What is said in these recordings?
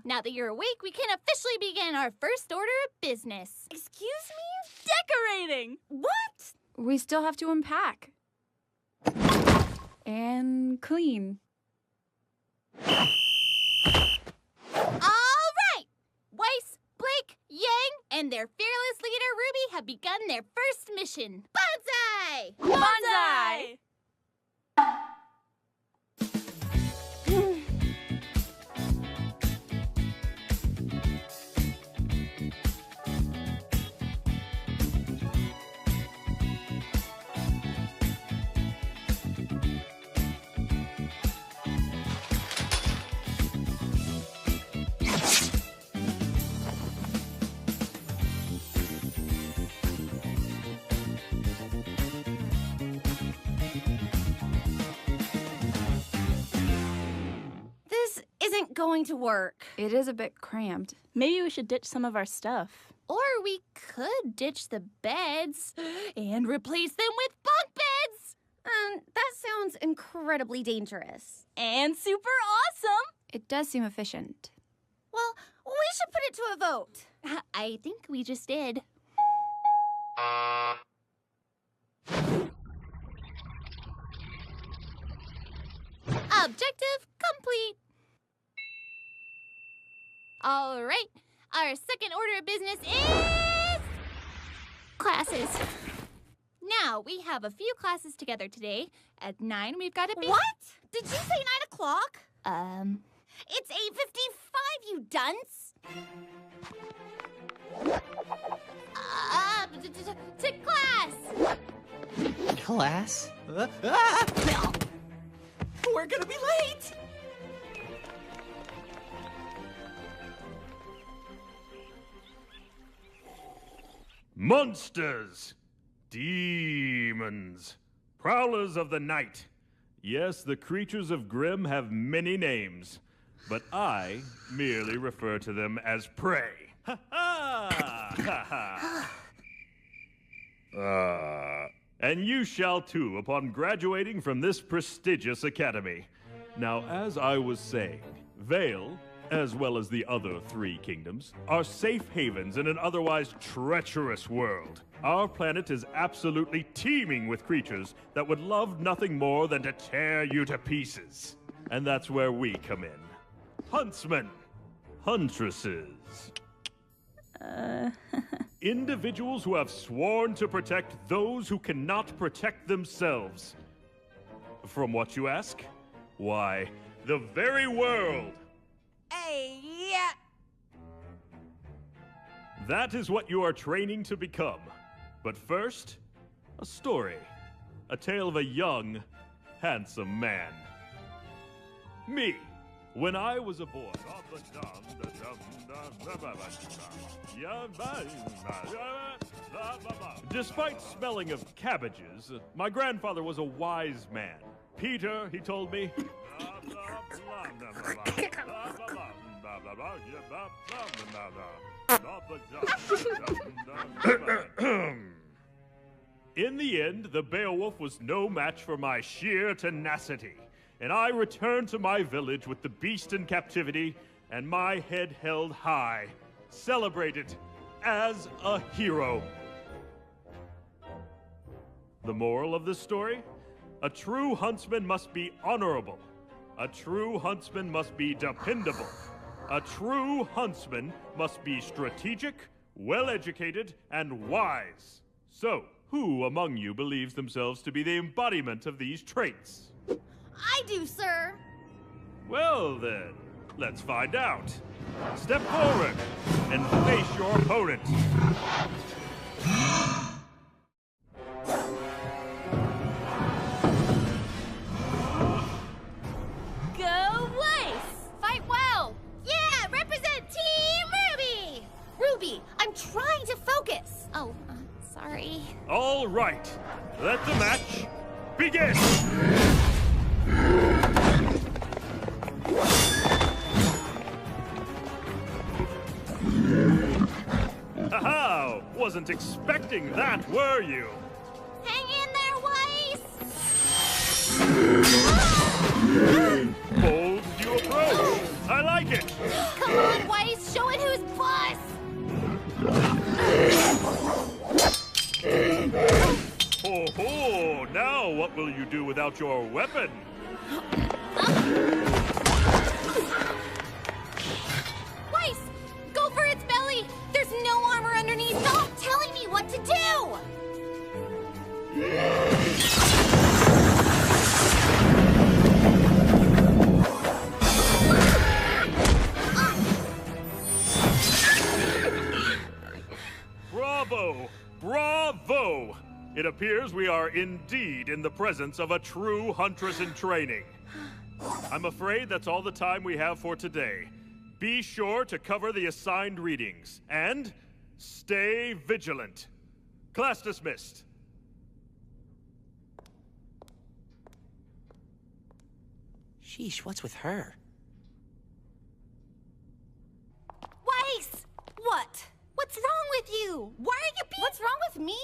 Now that you're awake, we can officially begin our first order of business. Excuse me? Decorating! What? We still have to unpack. And clean. All right! Weiss, Blake, Yang, and their fearless leader, Ruby, have begun their first mission. Bonsai! Bonsai! Isn't going to work. It is a bit cramped. Maybe we should ditch some of our stuff. Or we could ditch the beds and replace them with bunk beds. That sounds incredibly dangerous. And super awesome. It does seem efficient. Well, we should put it to a vote. I think we just did. Objective complete. All right, our second order of business is classes. Now, we have a few classes together today. At 9, we've got a big... What? Did you say 9 o'clock? It's 8:55, you dunce. To class! Class? We're gonna be late! Monsters, demons, prowlers of the night. Yes, the creatures of Grimm have many names, but I merely refer to them as prey. Ha ha! Ha ha! And you shall too upon graduating from this prestigious academy. Now, as I was saying, Vale, as well as the other 3 kingdoms, are safe havens in an otherwise treacherous world. Our planet is absolutely teeming with creatures that would love nothing more than to tear you to pieces. And that's where we come in. Huntsmen. Huntresses. Individuals who have sworn to protect those who cannot protect themselves. From what you ask? Why, the very world. Hey, yeah. That is what you are training to become. But first, a story. A tale of a young, handsome man. Me, when I was a boy. Despite smelling of cabbages, my grandfather was a wise man. Peter, he told me. In the end, the Beowulf was no match for my sheer tenacity, and I returned to my village with the beast in captivity and my head held high, celebrated as a hero. The moral of this story? A true huntsman must be honorable. A true huntsman must be dependable. A true huntsman must be strategic, well-educated, and wise. So, who among you believes themselves to be the embodiment of these traits? I do, sir. Well then, let's find out. Step forward and face your opponent. Go Weiss! Fight well! Yeah, represent Team Ruby! Ruby, I'm trying to focus. Oh, sorry. All right, let the match begin! Haha! Wasn't expecting that, were you? Hang in there, Weiss! Bold as you approach. I like it. Come on, what will you do without your weapon? Weiss, go for its belly! There's no armor underneath! Stop telling me what to do! Bravo! Bravo! It appears we are indeed in the presence of a true huntress in training. I'm afraid that's all the time we have for today. Be sure to cover the assigned readings, and stay vigilant. Class dismissed. Sheesh, what's with her? Weiss! What? What's wrong with you? Why are you being... What's wrong with me?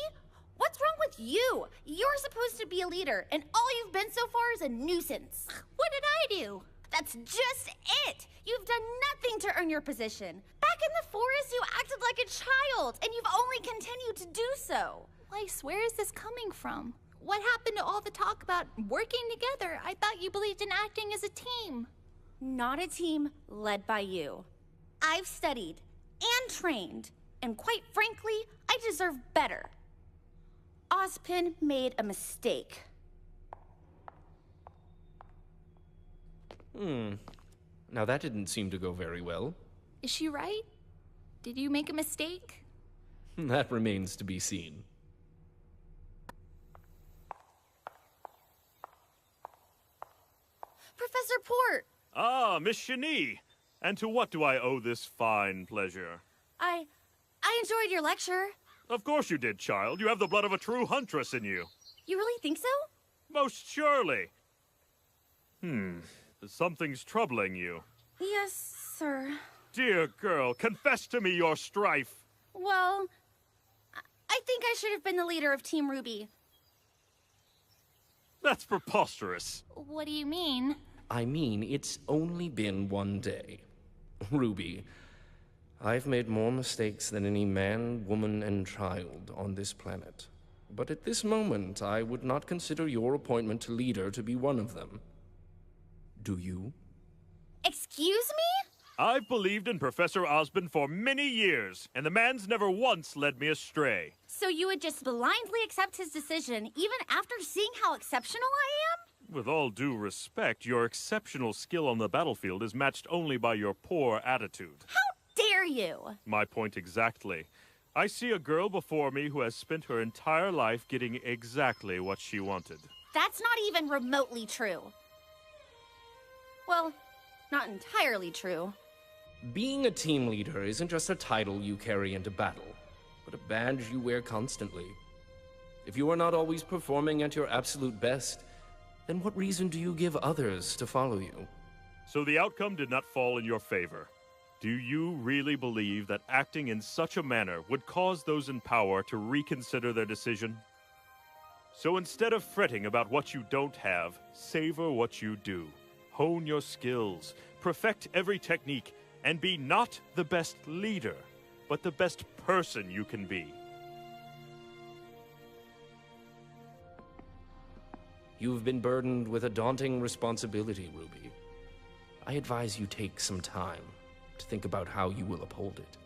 What's wrong with you? You're supposed to be a leader, and all you've been so far is a nuisance. What did I do? That's just it! You've done nothing to earn your position. Back in the forest, you acted like a child, and you've only continued to do so. Weiss, where is this coming from? What happened to all the talk about working together? I thought you believed in acting as a team. Not a team led by you. I've studied and trained, and quite frankly, I deserve better. Ozpin made a mistake. Now that didn't seem to go very well. Is she right? Did you make a mistake? That remains to be seen. Professor Port, Ah, Miss Shani. And to what do I owe this fine pleasure? I enjoyed your lecture. Of course you did, child. You have the blood of a true huntress in you. You really think so? Most surely. Something's troubling you. Yes, sir. Dear girl, confess to me your strife. Well, I think I should have been the leader of Team RWBY. That's preposterous. What do you mean? I mean, it's only been one day. Ruby, I've made more mistakes than any man, woman, and child on this planet. But at this moment, I would not consider your appointment to leader to be one of them. Do you? Excuse me? I've believed in Professor Ozpin for many years, and the man's never once led me astray. So you would just blindly accept his decision, even after seeing how exceptional I am? With all due respect, your exceptional skill on the battlefield is matched only by your poor attitude. How dare you? My point exactly. I see a girl before me who has spent her entire life getting exactly what she wanted. That's not even remotely true. Well, not entirely true. Being a team leader isn't just a title you carry into battle, but a badge you wear constantly. If you are not always performing at your absolute best, then what reason do you give others to follow you? So the outcome did not fall in your favor. Do you really believe that acting in such a manner would cause those in power to reconsider their decision? So instead of fretting about what you don't have, savor what you do. Hone your skills, perfect every technique, and be not the best leader, but the best person you can be. You've been burdened with a daunting responsibility, Ruby. I advise you take some time to think about how you will uphold it.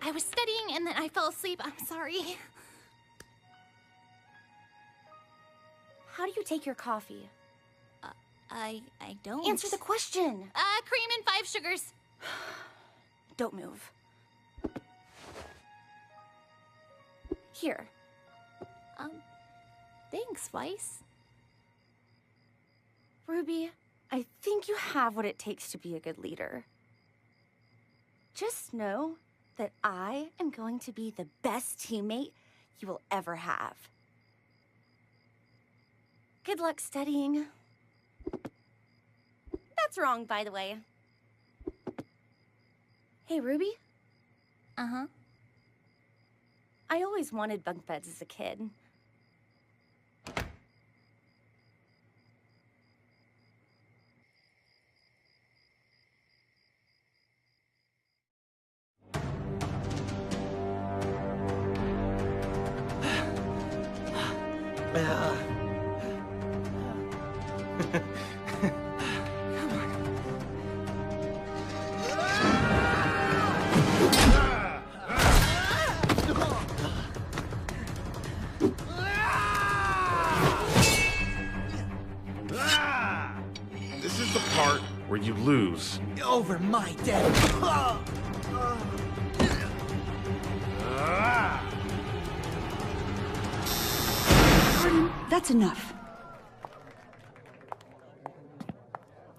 I was studying and then I fell asleep. I'm sorry. How do you take your coffee? I don't. Answer the question. Cream and 5 sugars. Don't move. Here. Thanks, Weiss. Ruby, I think you have what it takes to be a good leader. Just know that I am going to be the best teammate you will ever have. Good luck studying. That's wrong, by the way. Hey, Ruby? Uh-huh. I always wanted bunk beds as a kid. This is the part where you lose. Over my dead. That's enough.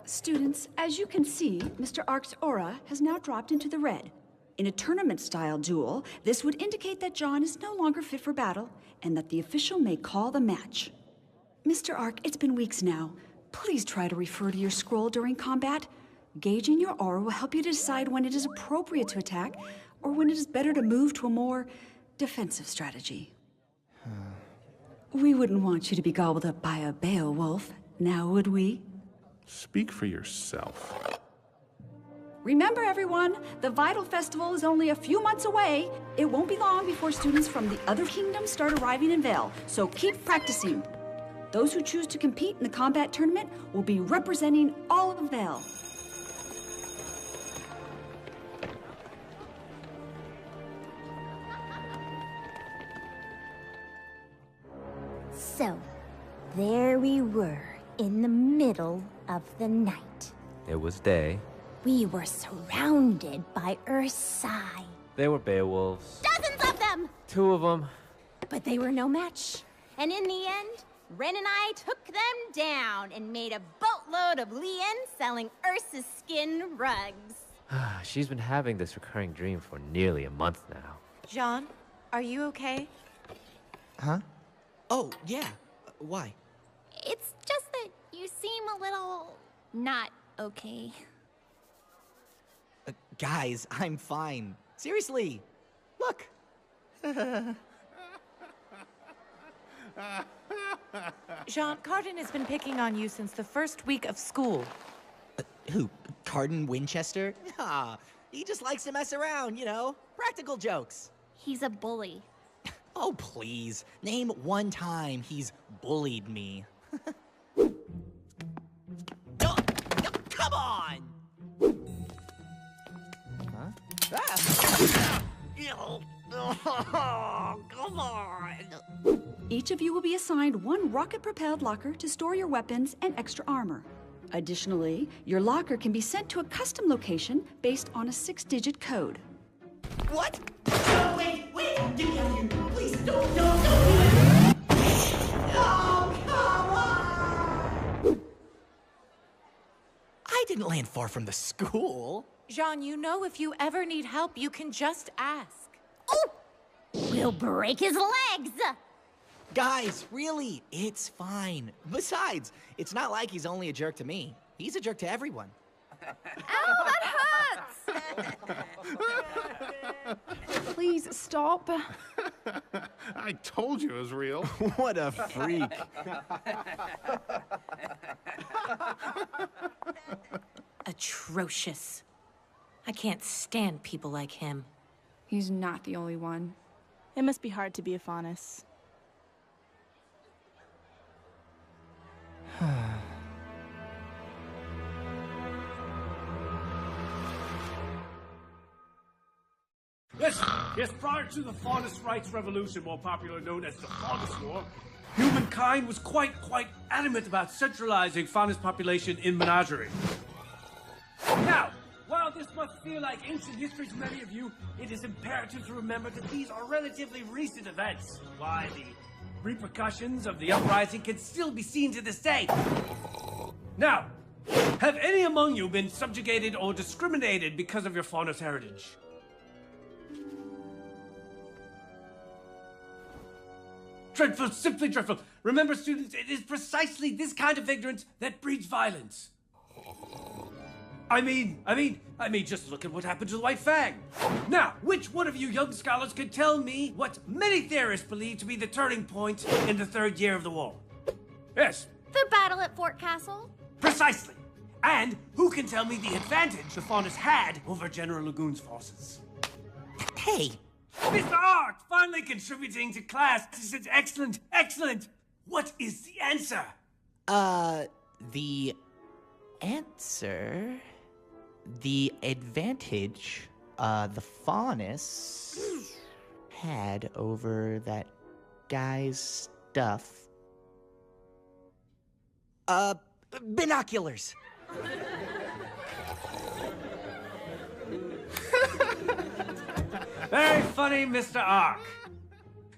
Students, as you can see, Mr. Ark's aura has now dropped into the red. In a tournament-style duel, this would indicate that John is no longer fit for battle and that the official may call the match. Mr. Ark, it's been weeks now. Please try to refer to your scroll during combat. Gauging your aura will help you to decide when it is appropriate to attack or when it is better to move to a more defensive strategy. We wouldn't want you to be gobbled up by a Beowulf, now would we? Speak for yourself. Remember, everyone, the Vital Festival is only a few months away. It won't be long before students from the other kingdoms start arriving in Vale, so keep practicing. Those who choose to compete in the combat tournament will be representing all of Vale. So, there we were, in the middle of the night. It was day. We were surrounded by Ursai. They were Beowulfs. Dozens of them! 2 of them. But they were no match. And in the end, Ren and I took them down and made a boatload of Lien selling Ursa's skin rugs. She's been having this recurring dream for nearly a month now. Jean, are you okay? Huh? Oh, yeah. Why? It's just that you seem a little not okay. Guys, I'm fine. Seriously. Look. Jean, Cardin has been picking on you since the first week of school. Who? Cardin Winchester? Ah, he just likes to mess around, you know? Practical jokes. He's a bully. Oh, please. Name one time he's bullied me. No, come on! Huh? Ah. Come on! Each of you will be assigned one rocket-propelled locker to store your weapons and extra armor. Additionally, your locker can be sent to a custom location based on a 6-digit code. What? No, wait! Get me out of here! Please, don't! No, come on! I didn't land far from the school. Jean, you know if you ever need help, you can just ask. Oh! We'll break his legs! Guys, really, it's fine. Besides, it's not like he's only a jerk to me. He's a jerk to everyone. Ow, that hurts! Please stop. I told you it was real. What a freak. Atrocious. I can't stand people like him. He's not the only one. It must be hard to be a Faunus. Listen, yes, prior to the Faunus Rights Revolution, more popular known as the Faunus War, humankind was quite adamant about centralizing Faunus population in menagerie. Now, while this must feel like ancient history to many of you, it is imperative to remember that these are relatively recent events. Why, the repercussions of the uprising can still be seen to this day. Now, have any among you been subjugated or discriminated because of your Faunus heritage? Dreadful, simply dreadful. Remember, students, it is precisely this kind of ignorance that breeds violence. I mean, just look at what happened to the White Fang. Now, which one of you young scholars can tell me what many theorists believe to be the turning point in the third year of the war? Yes. The battle at Fort Castle? Precisely. And who can tell me the advantage the Faunus had over General Lagoon's forces? Hey! Mr. Art, finally contributing to class. This is excellent, excellent. What is the answer? The answer... The advantage, the Faunus had over that guy's stuff. Binoculars! Very funny, Mr. Ark.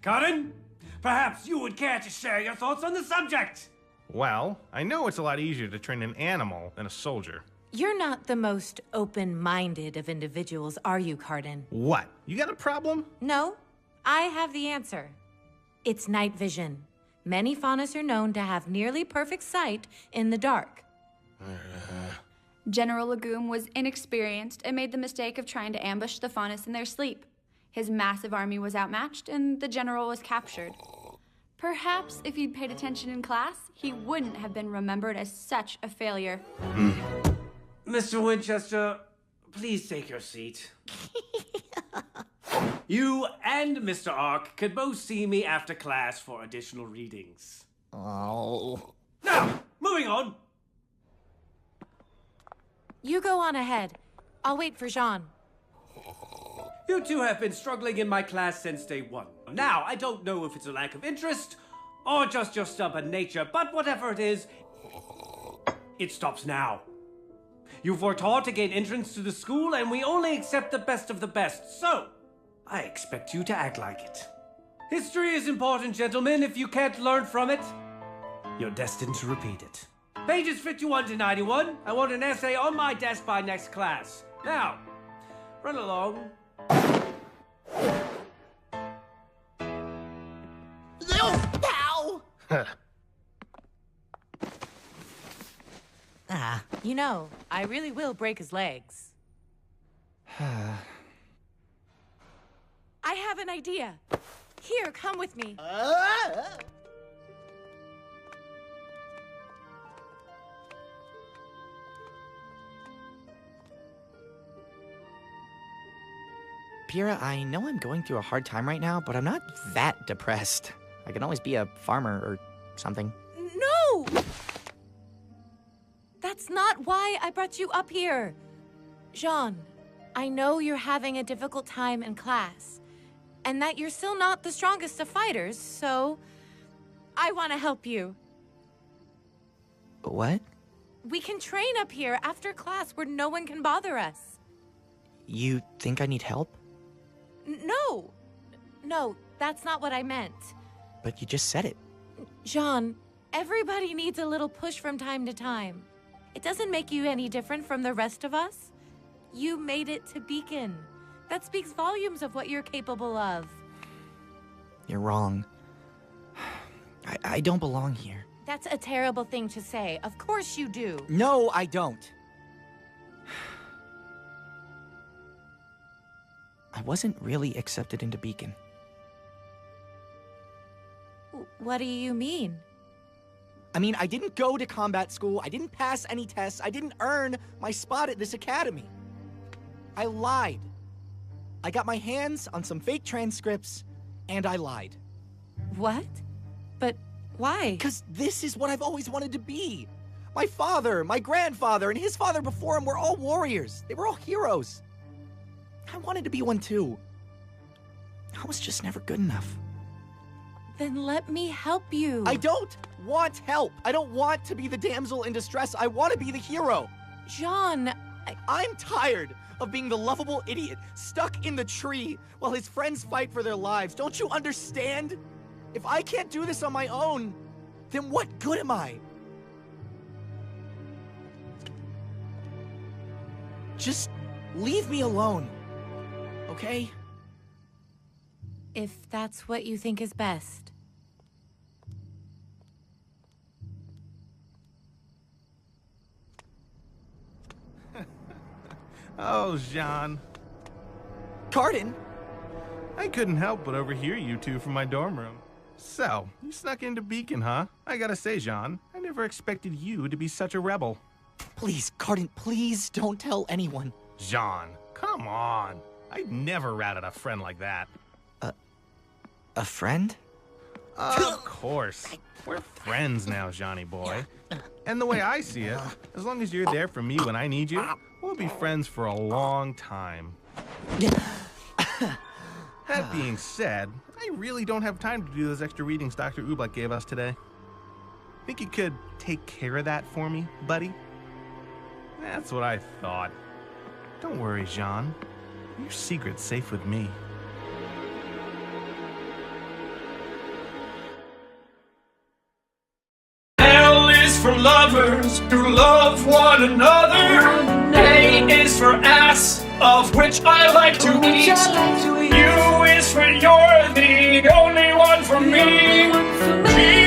Cotton, perhaps you would care to share your thoughts on the subject. Well, I know it's a lot easier to train an animal than a soldier. You're not the most open-minded of individuals, are you, Cardin? What? You got a problem? No, I have the answer. It's night vision. Many Faunus are known to have nearly perfect sight in the dark. General Lagoon was inexperienced and made the mistake of trying to ambush the Faunus in their sleep. His massive army was outmatched, and the general was captured. Perhaps if he'd paid attention in class, he wouldn't have been remembered as such a failure. Mr. Winchester, please take your seat. You and Mr. Ark could both see me after class for additional readings. Oh. Now, moving on. You go on ahead. I'll wait for Jean. You two have been struggling in my class since day one. Now, I don't know if it's a lack of interest or just your stubborn nature, but whatever it is, it stops now. You've worked hard to gain entrance to the school, and we only accept the best of the best, so I expect you to act like it. History is important, gentlemen. If you can't learn from it, you're destined to repeat it. Pages 51 to 91. I want an essay on my desk by next class. Now, run along. Ow! You know, I really will break his legs. I have an idea. Here, come with me. Pyrrha, I know I'm going through a hard time right now, but I'm not that depressed. I can always be a farmer or something. No! That's not why I brought you up here. Jean, I know you're having a difficult time in class, and that you're still not the strongest of fighters, so I want to help you. What? We can train up here after class where no one can bother us. You think I need help? No. No, that's not what I meant. But you just said it. Jean, everybody needs a little push from time to time. It doesn't make you any different from the rest of us. You made it to Beacon. That speaks volumes of what you're capable of. You're wrong. I don't belong here. That's a terrible thing to say. Of course you do. No, I don't. I wasn't really accepted into Beacon. What do you mean? I mean, I didn't go to combat school, I didn't pass any tests, I didn't earn my spot at this academy. I lied. I got my hands on some fake transcripts, and I lied. What? But why? Because this is what I've always wanted to be. My father, my grandfather, and his father before him were all warriors. They were all heroes. I wanted to be one too. I was just never good enough. Then let me help you. I don't want help. I don't want to be the damsel in distress. I want to be the hero. Jean, I'm tired of being the lovable idiot stuck in the tree while his friends fight for their lives. Don't you understand? If I can't do this on my own, then what good am I? Just leave me alone, okay? If that's what you think is best. Oh, Jean. Carden? I couldn't help but overhear you two from my dorm room. So, you snuck into Beacon, huh? I gotta say, Jean, I never expected you to be such a rebel. Please, Carden, please don't tell anyone. Jean, come on. I'd never ratted a friend like that. A friend? Of course. We're friends now, Johnny boy. And the way I see it, as long as you're there for me when I need you, we'll be friends for a long time. That being said, I really don't have time to do those extra readings Dr. RWBY gave us today. Think you could take care of that for me, buddy? That's what I thought. Don't worry, Jean. Your secret's safe with me. L is for lovers who love one another. A is for ass, of which I like to eat. U is for you're the only one for me. G